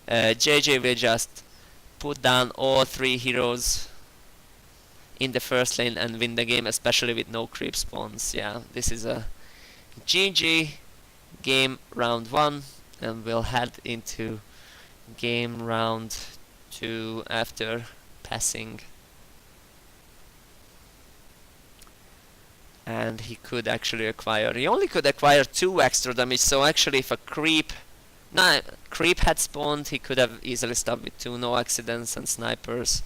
JJ will just put down all 3 heroes in the first lane and win the game, especially with no creep spawns. Yeah, this is a GG game round 1, and we'll head into game round 2 after passing. And he could actually acquire, he only could acquire 2 extra damage, so actually if a creep had spawned, he could have easily stopped with 2 no accidents and snipers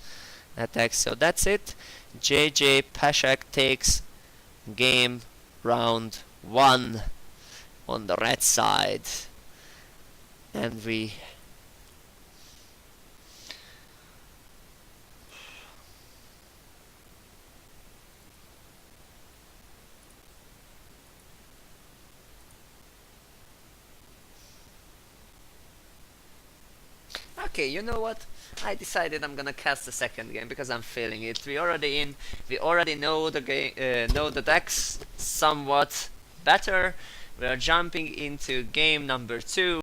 attacks. So that's it. JJ Pashak takes game round 1 on the red side, and we okay, you know what? I decided I'm gonna cast the second game because I'm feeling it. We already know the game, know the decks somewhat better. We are jumping into game number 2.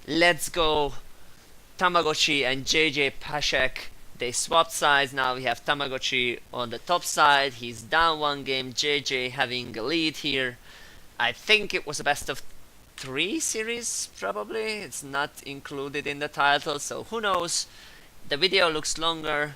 Let's go. Tamagotchi and JJ Pashek, they swapped sides. Now we have Tamagotchi on the top side. He's down 1 game. JJ having a lead here. I think it was a best of 3 series, probably. It's not included in the title, so who knows. The video looks longer,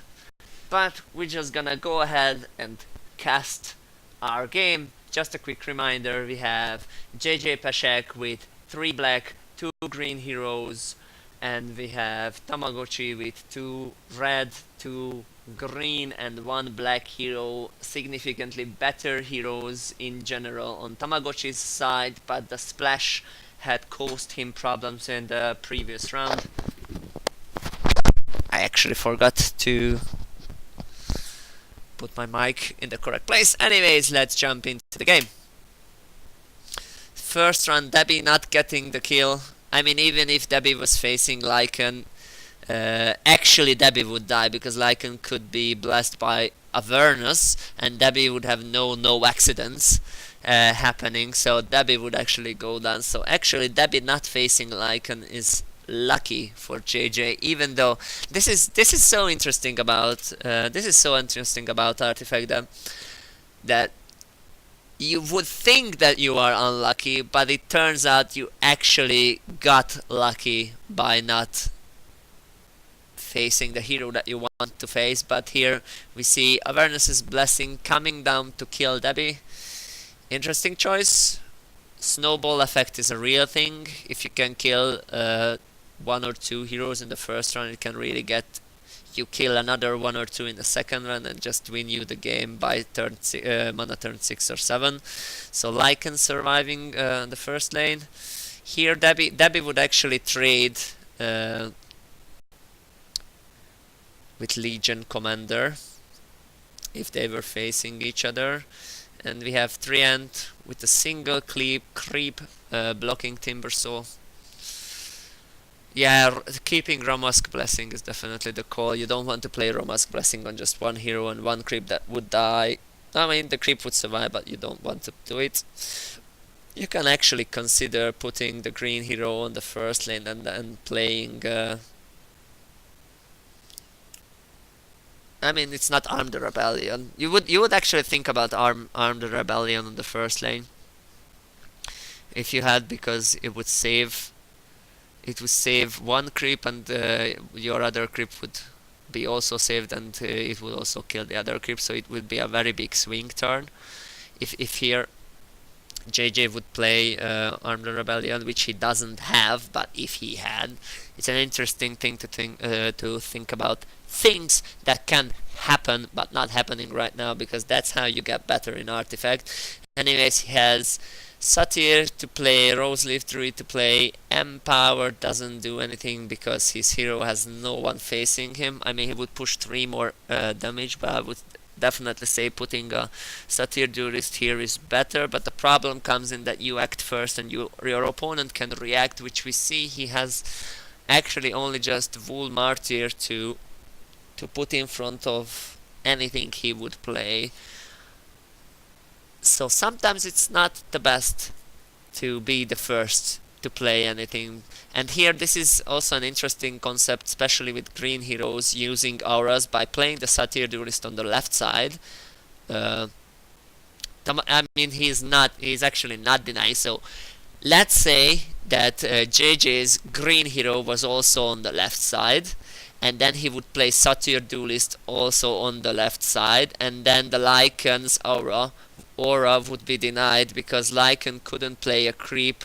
but we're just gonna go ahead and cast our game. Just a quick reminder, we have JJ Pashek with 3 black, 2 green heroes, and we have Tamagotchi with 2 red, 2 green and 1 black hero. Significantly better heroes in general on Tamagotchi's side, but the splash had caused him problems in the previous round. I actually forgot to put my mic in the correct place. Anyways, let's jump into the game. First round, Debbie not getting the kill. I mean, even if Debbie was facing Lycan, actually Debbie would die because Lycan could be blessed by Avernus and Debbie would have no accidents happening, so Debbie would actually go down. So actually Debbie not facing Lycan is lucky for JJ, even though this is so interesting about Artifact that you would think that you are unlucky, but it turns out you actually got lucky by not facing the hero that you want to face. But here we see Avernus's Blessing coming down to kill Debbie. Interesting choice. Snowball effect is a real thing. If you can kill 1 or 2 heroes in the first round, it can really get you kill another 1 or 2 in the second round and just win you the game by mana turn 6 or 7. So Lycan surviving the first lane. Here Debbie would actually trade with Legion Commander if they were facing each other. And we have Treant with a single creep blocking Timbersaw. Yeah, keeping Romask Blessing is definitely the call. You don't want to play Romask Blessing on just 1 hero and 1 creep that would die. I mean, the creep would survive, but you don't want to do it. You can actually consider putting the green hero on the first lane and then playing... I mean, it's not Arm the Rebellion. You would actually think about Arm the Rebellion on the first lane if you had, because it would save 1 creep and your other creep would be also saved, and it would also kill the other creep, so it would be a very big swing turn. If here JJ would play Arm the Rebellion, which he doesn't have, but if he had, it's an interesting thing to think about. Things that can happen but not happening right now, because that's how you get better in Artifact. Anyways, he has Satyr to play, Roseleaf Druid to play. Empower doesn't do anything because his hero has no one facing him. I mean, he would push 3 more damage, but I would definitely say putting a Satyr Duelist here is better. But the problem comes in that you act first and your opponent can react, which we see he has actually only just Wool Martyr to put in front of anything he would play. So sometimes it's not the best to be the first to play anything. And here this is also an interesting concept, especially with green heroes using auras. By playing the Satyr Duelist on the left side, uh, I mean he's actually not denying. So let's say that JJ's green hero was also on the left side, and then he would play Satyr Duelist also on the left side, and then the Lycan's aura would be denied because Lycan couldn't play a creep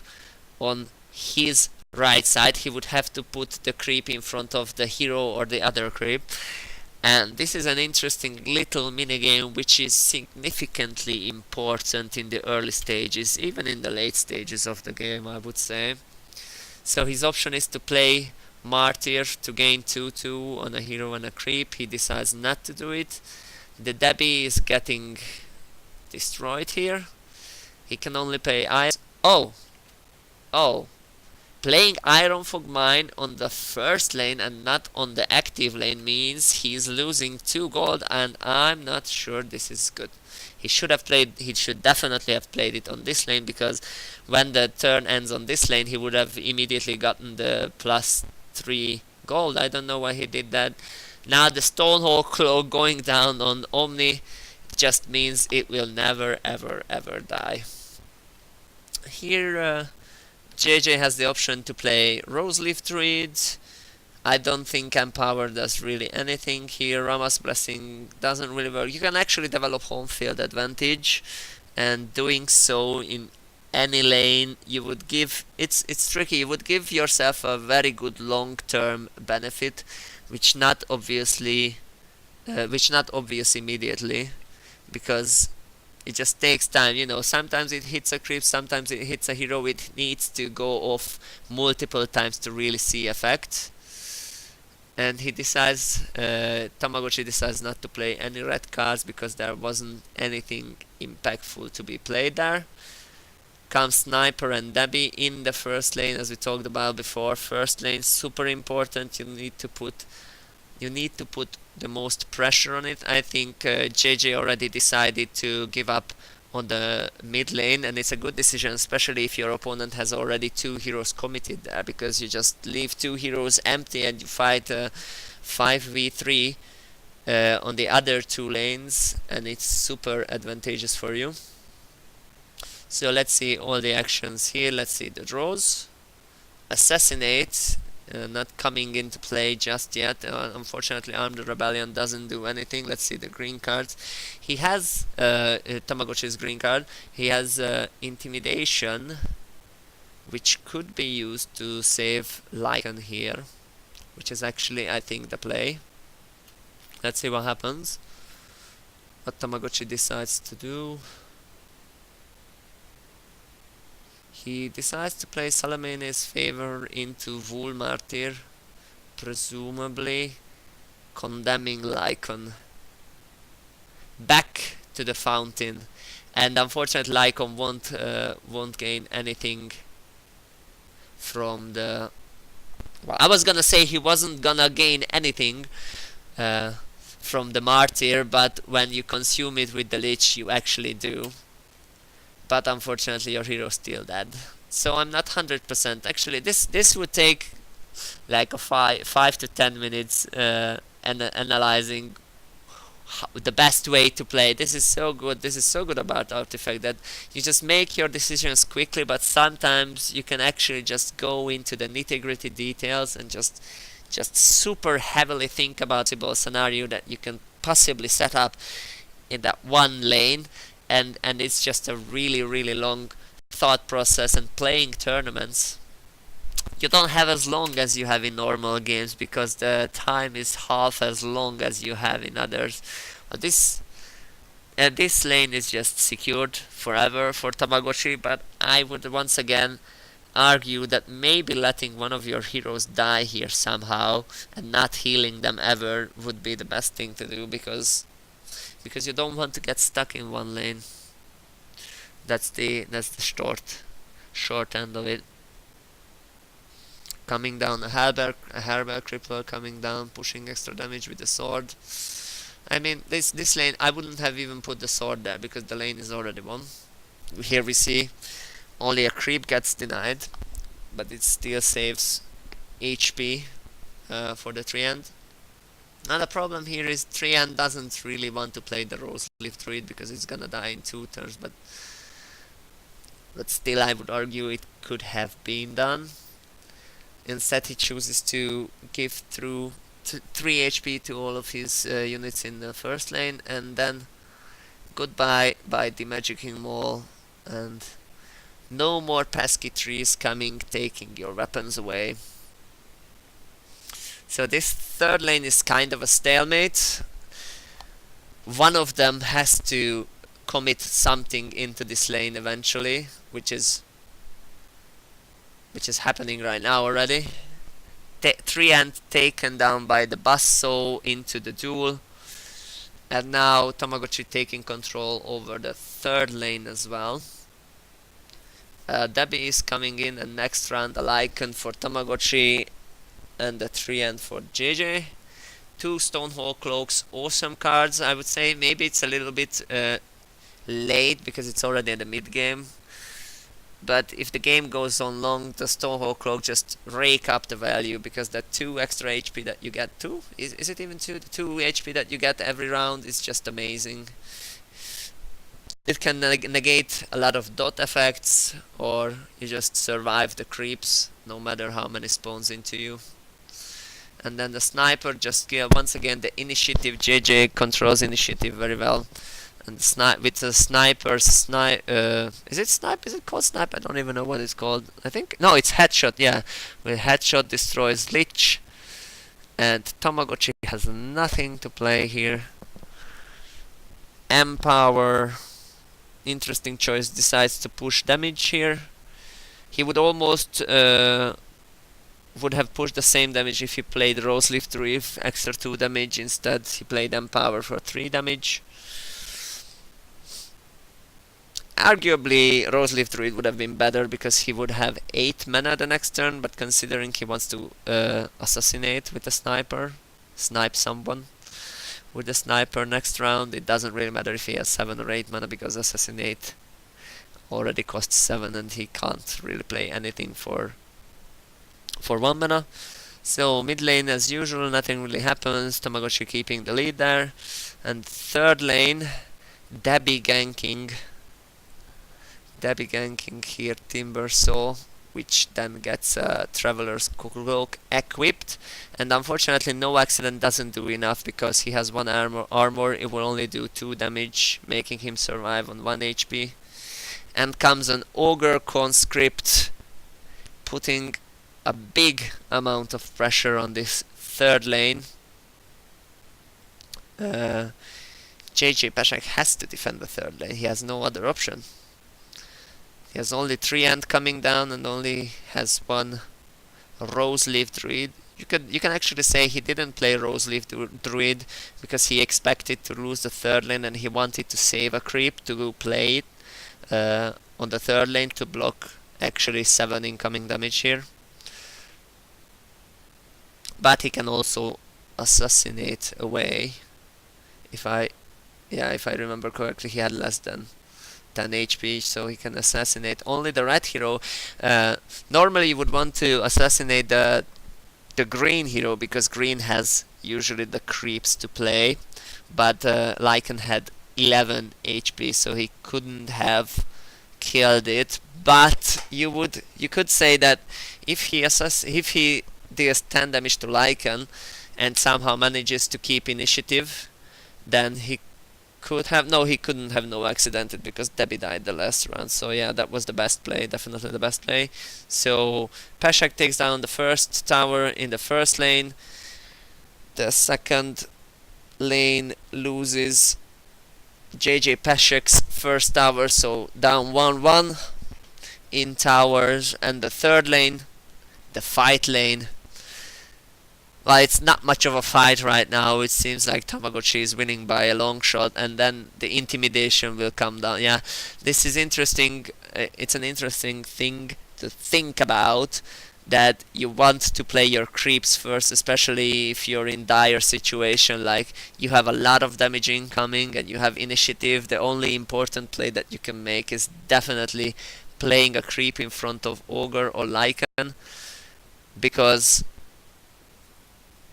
on his right side. He would have to put the creep in front of the hero or the other creep. And this is an interesting little minigame which is significantly important in the early stages, even in the late stages of the game, I would say. So his option is to play Martyr to gain 2-2 on a hero and a creep. He decides not to do it. The Debbie is getting destroyed here. He can only play Ice. Oh, playing Iron Fog Mine on the first lane and not on the active lane means he's losing 2 gold, and I'm not sure this is good. He should definitely have played it on this lane, because when the turn ends on this lane he would have immediately gotten the +3 gold. I don't know why he did that. Now the Stonehole Claw going down on Omni just means it will never ever die. Here JJ has the option to play Roseleaf Druid. I don't think Empower does really anything here. Rama's Blessing doesn't really work. You can actually develop home field advantage, and doing so in any lane you would give, it's tricky, you would give yourself a very good long-term benefit, which not obvious immediately, because it just takes time, sometimes it hits a creep, sometimes it hits a hero, it needs to go off multiple times to really see effect. And he decides, Tamagotchi decides not to play any red cards because there wasn't anything impactful to be played there. Comes Sniper and Debbie in the first lane, as we talked about before. First lane super important, you need to put the most pressure on it. I think JJ already decided to give up on the mid lane, and it's a good decision, especially if your opponent has already 2 heroes committed there, because you just leave 2 heroes empty and you fight 5v3 on the other 2 lanes, and it's super advantageous for you. So let's see all the actions here. Let's see the draws. Assassinate, not coming into play just yet. Unfortunately, Armed Rebellion doesn't do anything. Let's see the green cards. He has Tamagotchi's green card. He has Intimidation, which could be used to save Lycan here, which is actually, I think, the play. Let's see what happens. What Tamagotchi decides to do. He decides to play Salamene's Favor into Wool Martyr, presumably condemning Lycan back to the fountain, and unfortunately Lycan won't gain anything from the... Well, I was gonna say he wasn't gonna gain anything from the Martyr, but when you consume it with the Lich you actually do. But unfortunately your hero's still dead. So I'm not 100%. Actually, this would take like a 5 to 10 minutes analyzing the best way to play. This is so good. This is so good about Artifact, that you just make your decisions quickly, but sometimes you can actually just go into the nitty-gritty details and just super heavily think about a scenario that you can possibly set up in that one lane. And it's just a really long thought process. And playing tournaments, you don't have as long as you have in normal games, because the time is half as long as you have in others. But this lane is just secured forever for Tamagotchi, but I would once again argue that maybe letting one of your heroes die here somehow and not healing them ever would be the best thing to do, because you don't want to get stuck in one lane. That's the short end of it. Coming down a Hellbear Crippler coming down, pushing extra damage with the sword. I mean, this lane, I wouldn't have even put the sword there because the lane is already won. Here we see only a creep gets denied. but it still saves HP for the Treant. Now the problem here is Treant doesn't really want to play the Rose Leaf Druid because it's gonna die in 2 turns, but still I would argue it could have been done. Instead he chooses to give through 3 HP to all of his units in the first lane, and then goodbye by the Magicking Maul, and no more pesky trees coming, taking your weapons away. So this third lane is kind of a stalemate. One of them has to commit something into this lane eventually, which is happening right now already. Treant taken down by the Basso into the duel, and now Tamagotchi taking control over the third lane as well. Debbie is coming in, and next round a Lycan for Tamagotchi and the Treant for JJ. 2 Stonehall Cloaks, awesome cards, I would say. Maybe it's a little bit late because it's already in the mid game, but if the game goes on long, the Stonehall Cloak just rake up the value, because that 2 extra HP that you get, is it even 2? The 2 HP that you get every round is just amazing. It can negate a lot of dot effects, or you just survive the creeps no matter how many spawns into you. And then the Sniper just once again the initiative. JJ controls initiative very well. And with the Sniper, is it Snipe? Is it called Snipe? I don't even know what it's called. I think, no, it's Headshot, yeah. With Headshot destroys Lich. And Tamagotchi has nothing to play here. Empower, interesting choice, decides to push damage here. He would almost would have pushed the same damage if he played Rose Leaf Druid, extra 2 damage. Instead he played Empower for 3 damage. Arguably Rose Leaf Druid would have been better because he would have 8 mana the next turn, but considering he wants to assassinate with a Sniper, snipe someone with the Sniper next round, it doesn't really matter if he has 7 or 8 mana, because assassinate already costs 7 and he can't really play anything for 1 mana. So mid lane as usual, nothing really happens. Tamagotchi keeping the lead there. And third lane, Debbie ganking here Timber Saw, which then gets Traveler's Cloak equipped. And unfortunately no accident doesn't do enough, because he has 1 armor. It will only do 2 damage, making him survive on 1 HP. And comes an Ogre Conscript, putting a big amount of pressure on this third lane. JJ Peshek has to defend the third lane. He has no other option. He has only Treant coming down and only has 1 Rose Leaf Druid. You can actually say he didn't play Rose Leaf Druid because he expected to lose the third lane, and he wanted to save a creep to play it on the third lane to block actually 7 incoming damage here. But he can also assassinate away. If I remember correctly, he had less than 10 HP, so he can assassinate only the red hero. Normally you would want to assassinate the green hero, because green has usually the creeps to play, but Lycan had 11 HP, so he couldn't have killed it. But you could say that if he deals 10 damage to Lycan and somehow manages to keep initiative, then he could have, no, he couldn't have no accidented, because Debbie died the last round. So yeah, that was the best play, definitely the best play. So Peshek takes down the first tower in the first lane. The second lane loses JJ Peshek's first tower, so down 1-1 in towers. And the third lane, the fight lane, well, it's not much of a fight right now. It seems like Tamagotchi is winning by a long shot, and then the intimidation will come down. Yeah, this is interesting. It's an interesting thing to think about, that you want to play your creeps first, especially if you're in dire situation, like you have a lot of damage incoming and you have initiative. The only important play that you can make is definitely playing a creep in front of Ogre or Lycan, because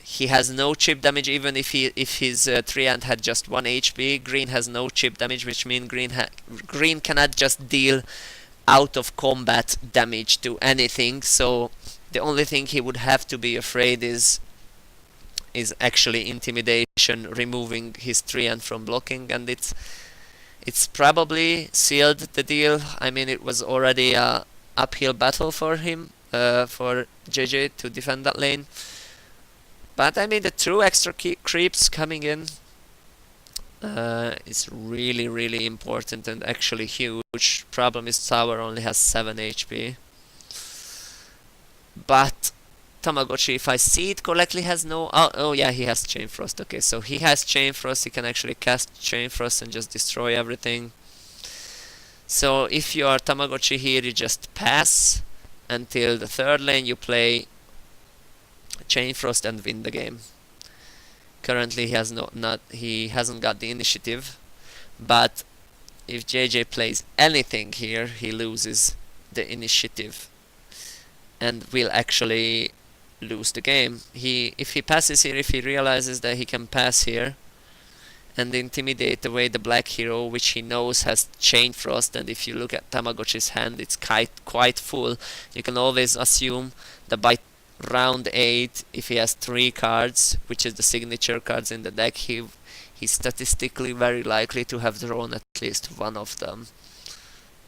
he has no chip damage. Even if his Treant had just 1 HP, green has no chip damage, which means green cannot just deal out of combat damage to anything. So the only thing he would have to be afraid is actually intimidation, removing his Treant from blocking, and it's probably sealed the deal. I mean, it was already a uphill battle for him, for JJ to defend that lane. But I mean, the 2 extra creeps coming in is really, really important and actually huge. Problem is tower only has 7 HP. But Tamagotchi, if I see it correctly, has no... Oh yeah, he has Chain Frost. Okay, so he has Chain Frost. He can actually cast Chain Frost and just destroy everything. So if you are Tamagotchi here, you just pass until the 3rd lane. You play Chain Frost and win the game. Currently, he hasn't got the initiative, but if JJ plays anything here, he loses the initiative and will actually lose the game. If he passes here, if he realizes that he can pass here and intimidate away the black hero, which he knows has Chain Frost, and if you look at Tamagotchi's hand, it's quite full. You can always assume that by round 8, if he has 3 cards, which is the signature cards in the deck, he's statistically very likely to have drawn at least one of them.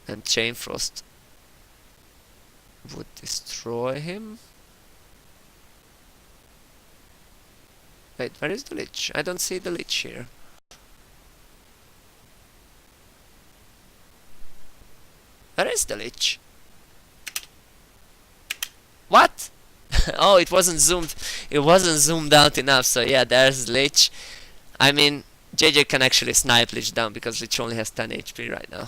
And Chain Frost would destroy him. Wait, where is the Lich? I don't see the Lich here. Where is the Lich? What? Oh, it wasn't zoomed out enough. So yeah, there's Lich. I mean, JJ can actually snipe Lich down because Lich only has 10 HP right now.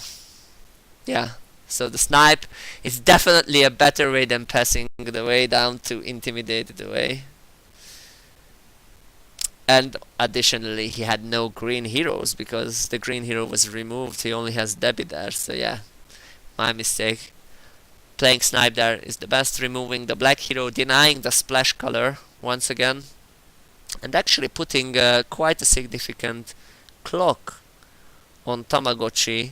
Yeah, so the snipe is definitely a better way than passing the way down to intimidate it away. And additionally, he had no green heroes because the green hero was removed. He only has Debbie there, so yeah, my mistake. Playing snipe there is the best, removing the black hero, denying the splash color once again, and actually putting quite a significant clock on Tamagotchi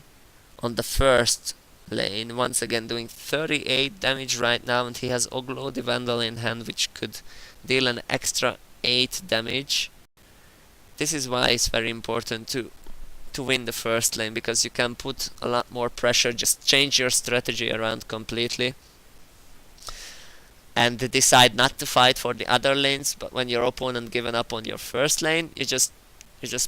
on the 1st lane, once again doing 38 damage right now, and he has Oglo the Vandal in hand, which could deal an extra 8 damage. This is why it's very important to win the 1st lane, because you can put a lot more pressure, just change your strategy around completely and decide not to fight for the other lanes. But when your opponent given up on your 1st lane, you just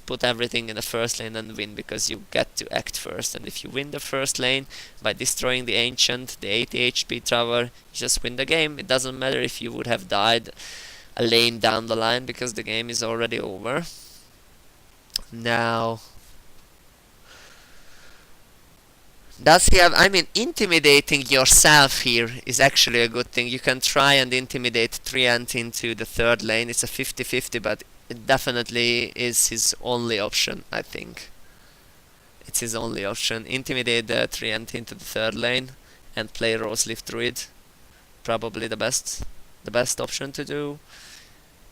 put everything in the 1st lane and win, because you get to act first. And if you win the 1st lane by destroying the Ancient, the 80 HP tower, you just win the game. It doesn't matter if you would have died a lane down the line, because the game is already over. Now, does he have... I mean, intimidating yourself here is actually a good thing. You can try and intimidate Treant into the 3rd lane. It's a 50-50, but it definitely is his only option, I think. It's his only option. Intimidate the Treant into the 3rd lane and play Roseleaf Druid. Probably the best option to do.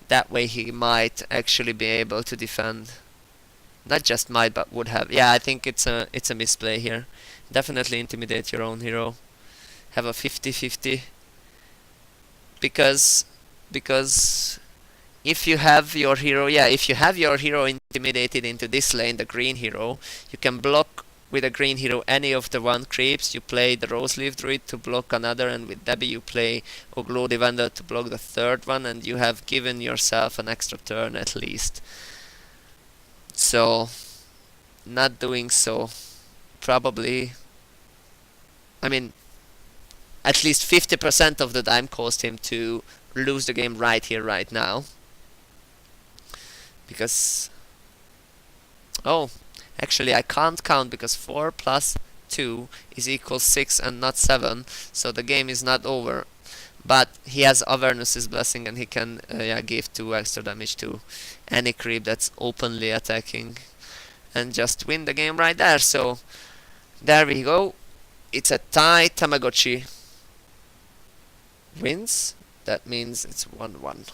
That way he might actually be able to defend. Not just might, but would have. Yeah, I think it's a misplay here. Definitely intimidate your own hero. Have a 50-50. Because if you have your hero, intimidated into this lane, the green hero, you can block with a green hero any of the 1 creeps. You play the Roseleaf Druid to block another, and with Debbie you play Oglo the Vandal to block the 3rd one, and you have given yourself an extra turn at least. So, not doing so probably, I mean, at least 50% of the time caused him to lose the game right here, right now. Because, oh, actually I can't count, because 4 plus 2 is equal 6 and not 7, so the game is not over. But he has Avernus's Blessing, and he can give 2 extra damage to any creep that's openly attacking, and just win the game right there. So there we go. It's a tie. Tamagotchi wins. That means it's 1-1.